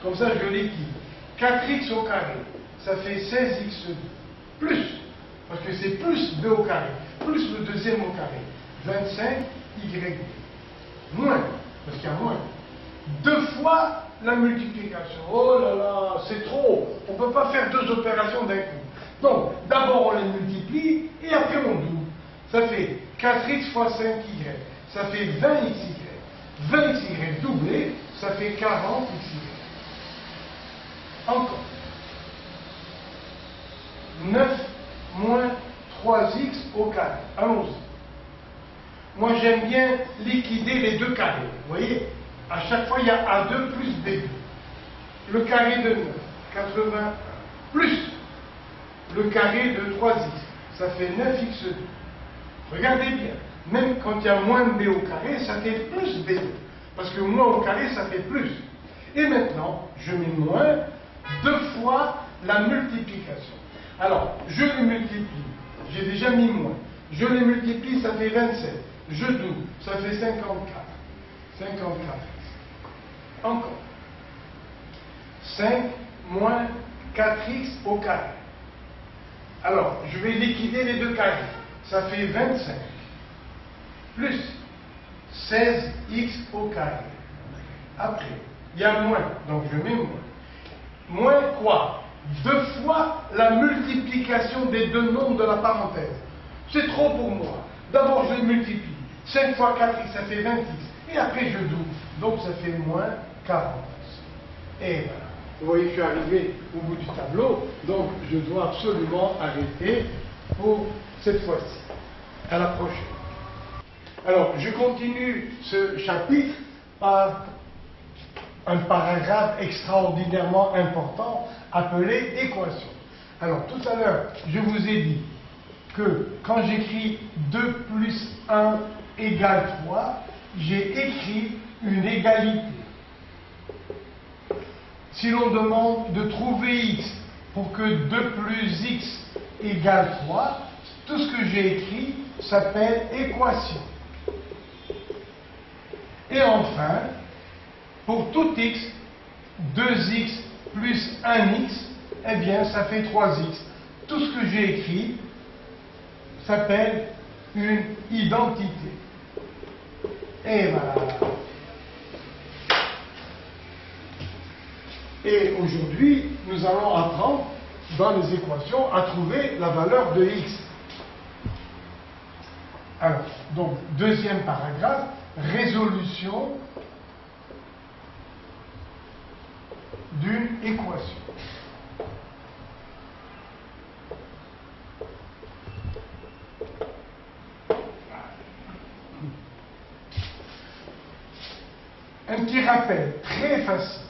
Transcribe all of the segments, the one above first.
Comme ça, je liquide. 4x au carré, ça fait 16x2. Plus, parce que c'est plus 2 au carré, plus le deuxième au carré. 25y2. Moins, parce qu'il y a moins. 2 fois la multiplication. Oh là là, c'est trop. On ne peut pas faire 2 opérations d'un coup. Donc, d'abord on les multiplie et après on double. Ça fait 4x fois 5y. Ça fait 20xy. 20xy doublé, ça fait 40xy. Encore. 9 moins 3x au carré. Allons-y. Moi j'aime bien liquider les deux carrés. Vous voyez, à chaque fois il y a A2 plus B2. Le carré de 9, 81, plus le carré de 3x, ça fait 9x2. Regardez bien, même quand il y a moins b au carré, ça fait plus b2. Parce que moins au carré, ça fait plus. Et maintenant, je mets moins 2 fois la multiplication. Alors, je les multiplie. J'ai déjà mis moins. Je les multiplie, ça fait 27. Je double, ça fait 54. 54. Encore. 5 moins 4x au carré. Alors, je vais liquider les deux carrés. Ça fait 25. Plus 16x au carré. Après, il y a moins. Donc, je mets moins. Moins quoi? 2 fois la multiplication des deux nombres de la parenthèse. C'est trop pour moi. D'abord, je les multiplie. 5 fois 4x, ça fait 20x. Et après, je double. Donc, ça fait moins 40. Et voilà. Vous voyez, je suis arrivé au bout du tableau. Donc, je dois absolument arrêter pour cette fois-ci. À la prochaine. Alors, je continue ce chapitre par un paragraphe extraordinairement important appelé équation. Alors, tout à l'heure, je vous ai dit que quand j'écris 2 plus 1 égale 3, j'ai écrit une égalité. Si l'on demande de trouver x pour que 2 plus x égale 3, tout ce que j'ai écrit s'appelle équation. Et enfin, pour tout x, 2x plus 1x, eh bien, ça fait 3x. Tout ce que j'ai écrit s'appelle une identité. Et voilà. Et aujourd'hui, nous allons apprendre dans les équations à trouver la valeur de x. Alors, donc, deuxième paragraphe, résolution d'une équation. Un petit rappel très facile.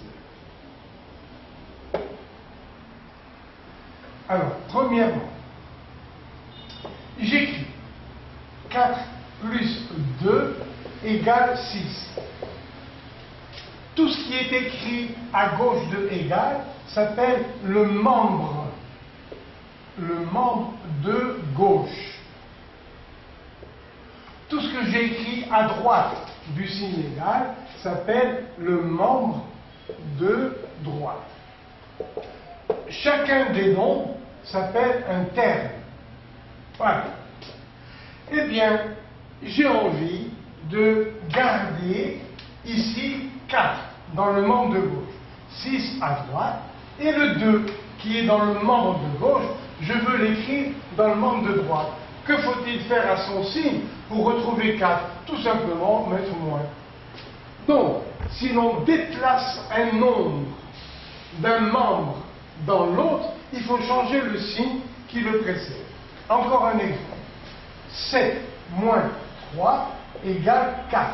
Alors, premièrement, j'écris 4 plus 2 égale 6. Tout ce qui est écrit à gauche de égal s'appelle le membre de gauche. Tout ce que j'ai écrit à droite du signe égal s'appelle le membre de droite. Chacun des nombres s'appelle un terme. Voilà. Eh bien, j'ai envie de garder ici 4 dans le membre de gauche, 6 à droite, et le 2 qui est dans le membre de gauche, je veux l'écrire dans le membre de droite. Que faut-il faire à son signe pour retrouver 4? Tout simplement mettre moins. Donc, si l'on déplace un nombre d'un membre dans l'autre, il faut changer le signe qui le précède. Encore un exemple. 7 moins 3 égale 4.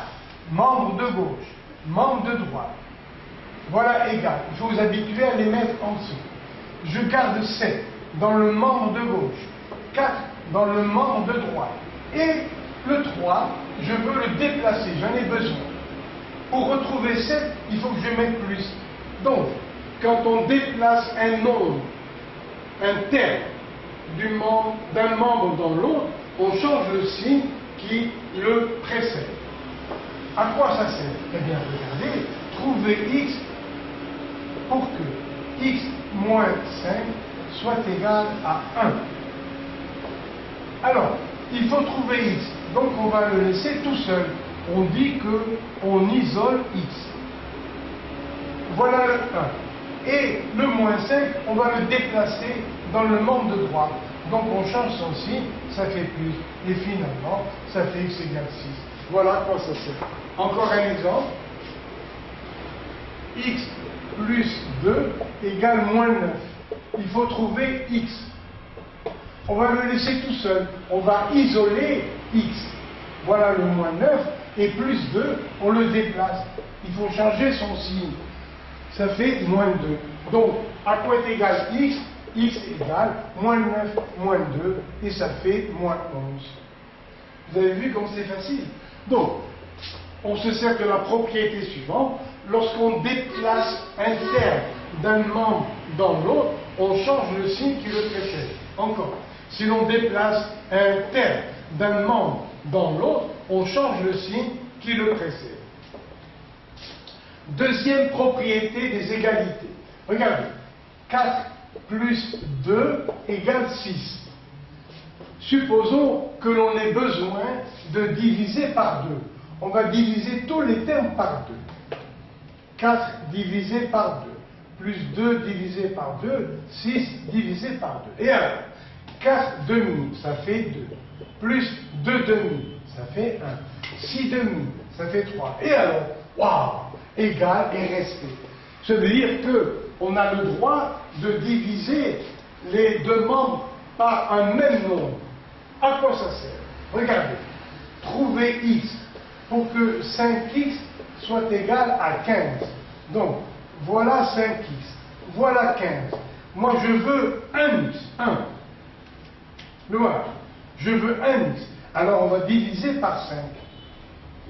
Membre de gauche, membre de droite. Voilà égal. Il faut vous habituer à les mettre en dessous. Je garde 7 dans le membre de gauche, 4 dans le membre de droite. Et le 3, je veux le déplacer, j'en ai besoin. Pour retrouver 7, il faut que je mette plus. Donc, quand on déplace un nombre, un terme, d'un membre dans l'autre, on change le signe qui le précède. À quoi ça sert? Eh bien, regardez, trouver x pour que x moins 5 soit égal à 1. Alors, il faut trouver x, donc on va le laisser tout seul. On dit qu'on isole x. Voilà le 1. Et le moins 5, on va le déplacer dans le membre de droite. Donc on change son signe, ça fait plus. Et finalement, ça fait x égale 6. Voilà à quoi ça sert. Encore un exemple. X plus 2 égale moins 9. Il faut trouver x. On va le laisser tout seul. On va isoler x. Voilà le moins 9. Et plus 2, on le déplace. Il faut changer son signe. Ça fait moins 2. Donc, à quoi est égal x? X égale moins 9, moins 2, et ça fait moins 11. Vous avez vu comme c'est facile? Donc, on se sert de la propriété suivante. Lorsqu'on déplace un terme d'un membre dans l'autre, on change le signe qui le précède. Encore. Si l'on déplace un terme d'un membre dans l'autre, on change le signe qui le précède. Deuxième propriété des égalités. Regardez. 4 plus 2 égale 6. Supposons que l'on ait besoin de diviser par 2. On va diviser tous les termes par 2. 4 divisé par 2, plus 2 divisé par 2, 6 divisé par 2. Et alors, 4 demi, ça fait 2. Plus 2 demi, ça fait 1. 6 demi, ça fait 3. Et alors, waouh, égal et resté. Ça veut dire qu'on a le droit de diviser les deux membres par un même nombre. À quoi ça sert? Regardez, trouver x pour que 5x soit égal à 15. Donc, voilà 5x, voilà 15. Moi, je veux 1x, 1. Le voilà. Je veux 1x. Alors, on va diviser par 5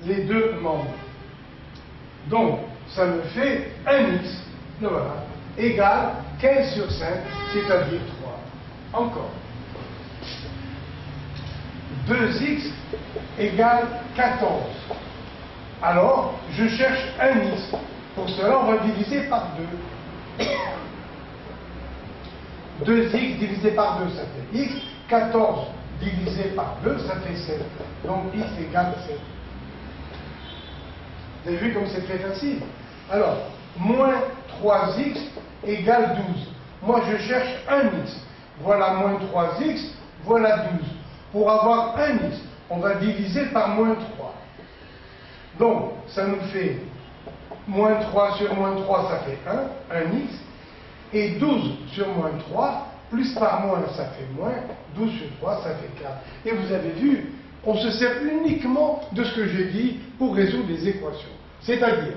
les deux membres. Donc, ça me fait 1x, le voilà, égale 15 sur 5, c'est-à-dire 3. Encore. 2x égale 14. Alors, je cherche 1x. Pour cela, on va diviser par 2. 2x divisé par 2, ça fait x. 14 divisé par 2, ça fait 7. Donc, x égale 7. Vous avez vu comme c'est très facile? Alors, moins 3x égale 12. Moi, je cherche 1x. Voilà moins 3x, voilà 12. Pour avoir 1x, on va diviser par moins 3. Donc, ça nous fait moins 3 sur moins 3, ça fait 1, 1x. Et 12 sur moins 3, plus par moins, ça fait moins. 12 sur 3, ça fait 4. Et vous avez vu, on se sert uniquement de ce que j'ai dit pour résoudre les équations. C'est-à-dire,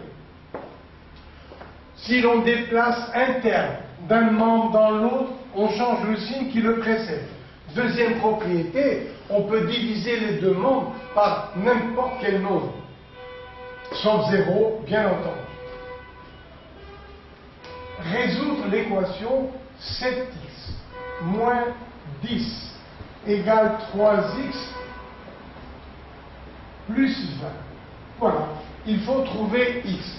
si l'on déplace un terme d'un membre dans l'autre, on change le signe qui le précède. Deuxième propriété, on peut diviser les deux membres par n'importe quel nombre, sauf 0, bien entendu. Résoudre l'équation 7x moins 10 égale 3x plus 20. Voilà, il faut trouver x.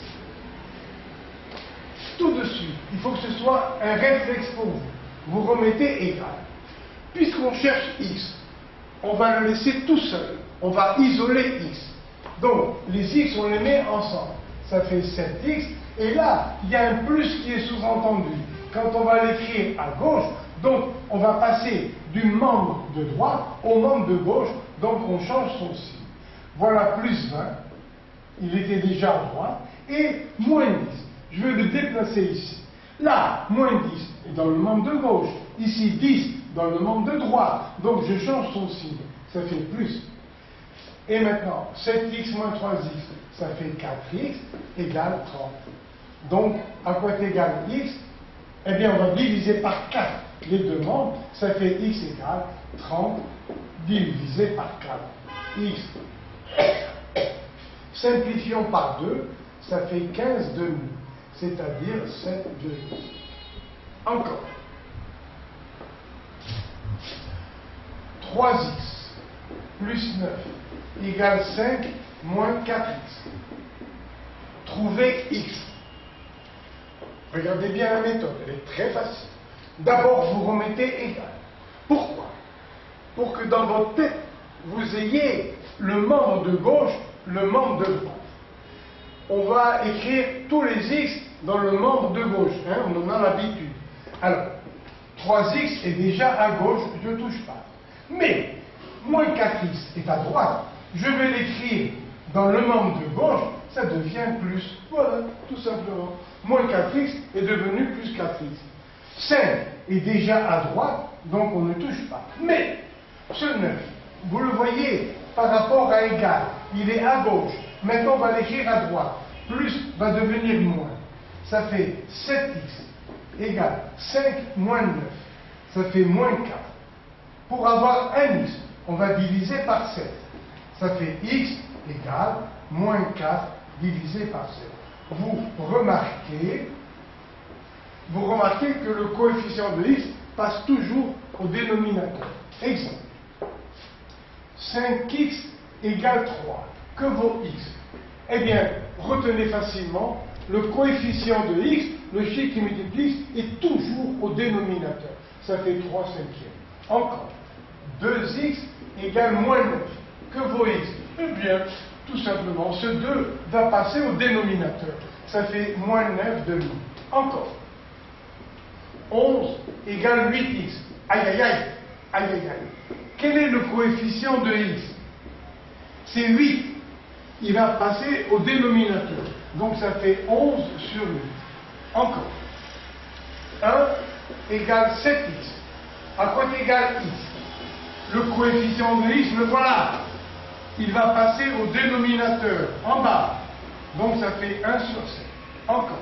Tout de suite, il faut que ce soit un réflexe pour vous. Vous remettez égal. Puisqu'on cherche x, on va le laisser tout seul. On va isoler x. Donc, les x, on les met ensemble. Ça fait 7x. Et là, il y a un plus qui est sous-entendu. Quand on va l'écrire à gauche, donc on va passer du membre de droite au membre de gauche. Donc, on change son signe. Voilà plus 20. Il était déjà à droite. Et moins 10. Je vais le déplacer ici. Là, moins 10 est dans le membre de gauche. Ici, 10 dans le membre de droite. Donc, je change son signe. Ça fait plus. Et maintenant, 7x moins 3x, ça fait 4x égale 30. Donc, à quoi est égal x? Eh bien, on va diviser par 4 les deux membres. Ça fait x égale 30 divisé par 4. X. Simplifions par 2, ça fait 15 demi, c'est-à-dire 7 demi. Encore. 3x plus 9 égale 5 moins 4x. Trouver x. Regardez bien la méthode, elle est très facile. D'abord, vous remettez égal. Pourquoi? Pour que dans votre tête, vous ayez le membre de gauche, le membre de droite. On va écrire tous les x dans le membre de gauche, hein, on en a l'habitude. Alors, 3x est déjà à gauche, je ne touche pas. Mais, moins 4x est à droite, je vais l'écrire dans le membre de gauche, ça devient plus. Voilà, tout simplement. Moins 4x est devenu plus 4x. 5 est déjà à droite, donc on ne touche pas. Mais, ce 9, vous le voyez, par rapport à égal, il est à gauche. Maintenant, on va l'écrire à droite. Plus va devenir moins. Ça fait 7x égale 5 moins 9. Ça fait moins 4. Pour avoir un x, on va diviser par 7. Ça fait x égale moins 4 divisé par 7. Vous remarquez que le coefficient de x passe toujours au dénominateur. Exemple. 5x égale 3. Que vaut x? Eh bien, retenez facilement, le coefficient de x, le chiffre qui multiplie x, est toujours au dénominateur. Ça fait 3 cinquièmes. Encore. 2x égale moins 9. Que vaut x? Eh bien, tout simplement, ce 2 va passer au dénominateur. Ça fait moins 9 demi. Encore. 11 égale 8x. Aïe, aïe, aïe. Aïe, aïe, aïe. Quel est le coefficient de x? C'est 8. Il va passer au dénominateur. Donc ça fait 11 sur 8. Encore. 1 égale 7x. À quoi égale x? Le coefficient de x, le voilà. Il va passer au dénominateur, en bas. Donc ça fait 1 sur 7. Encore.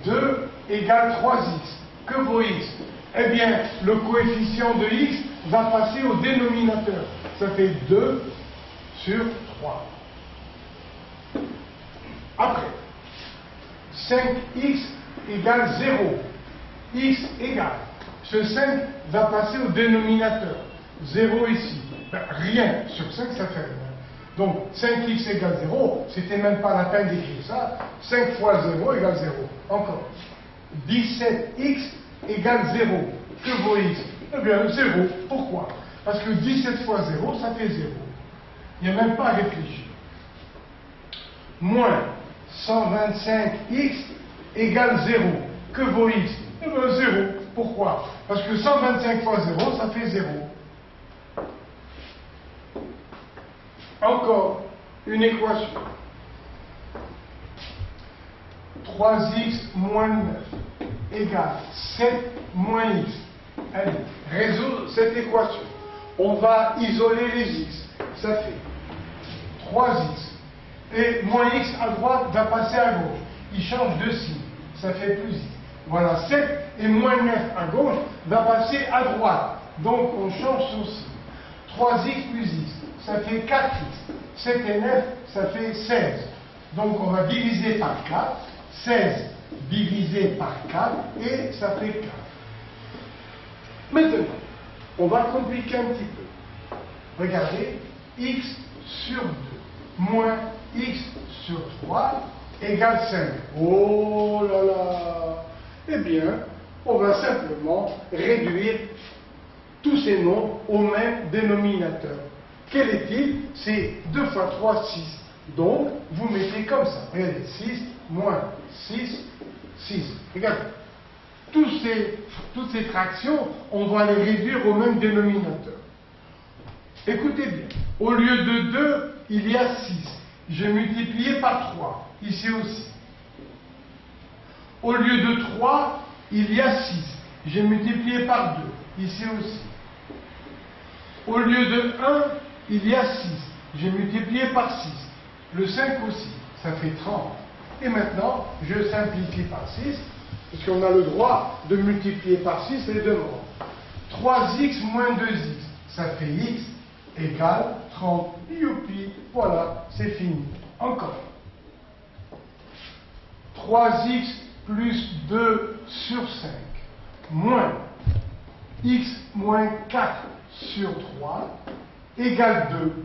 2 égale 3x. Que vaut x? Eh bien, le coefficient de x va passer au dénominateur. Ça fait 2 sur 3. Après, 5x égale 0. X égale. Ce 5 va passer au dénominateur. 0 ici. Ben, rien. Sur 5, ça fait rien. Donc, 5x égale 0, c'était même pas la peine d'écrire ça. 5 fois 0 égale 0. Encore. 17x égale 0. Que vaut x? Eh bien, 0. Pourquoi? Parce que 17 fois 0, ça fait 0. Il n'y a même pas à réfléchir. Moins 125x égale 0. Que vaut x? Eh bien, 0. Pourquoi? Parce que 125 fois 0, ça fait 0. Encore une équation. 3x moins 9 égale 7 moins x. Allez, résoudre cette équation. On va isoler les x. Ça fait 3x. Et moins x à droite va passer à gauche. Il change de signe. Ça fait plus x. Voilà, 7 et moins 9 à gauche va passer à droite. Donc on change son signe. 3x plus x, ça fait 4x. 7 et 9, ça fait 16. Donc on va diviser par 4. 16 divisé par 4 et ça fait 4. Maintenant, on va compliquer un petit peu. Regardez, x sur 2 moins x sur 3 égale 5. Oh là là! Eh bien, on va simplement réduire tous ces nombres au même dénominateur. Quel est-il? C'est 2 fois 3, 6. Donc, vous mettez comme ça. Regardez, 6 moins 6, 6. Regardez. Toutes ces fractions, on va les réduire au même dénominateur. Écoutez bien. Au lieu de 2, il y a 6. J'ai multiplié par 3. Ici aussi. Au lieu de 3, il y a 6. J'ai multiplié par 2. Ici aussi. Au lieu de 1, il y a 6. J'ai multiplié par 6. Le 5 aussi. Ça fait 30. Et maintenant, je simplifie par 6, puisqu'on a le droit de multiplier par 6 les deux nombres. 3x moins 2x, ça fait x égale 30. Youpi, voilà, c'est fini. Encore. 3x plus 2 sur 5 moins x moins 4 sur 3 égale 2.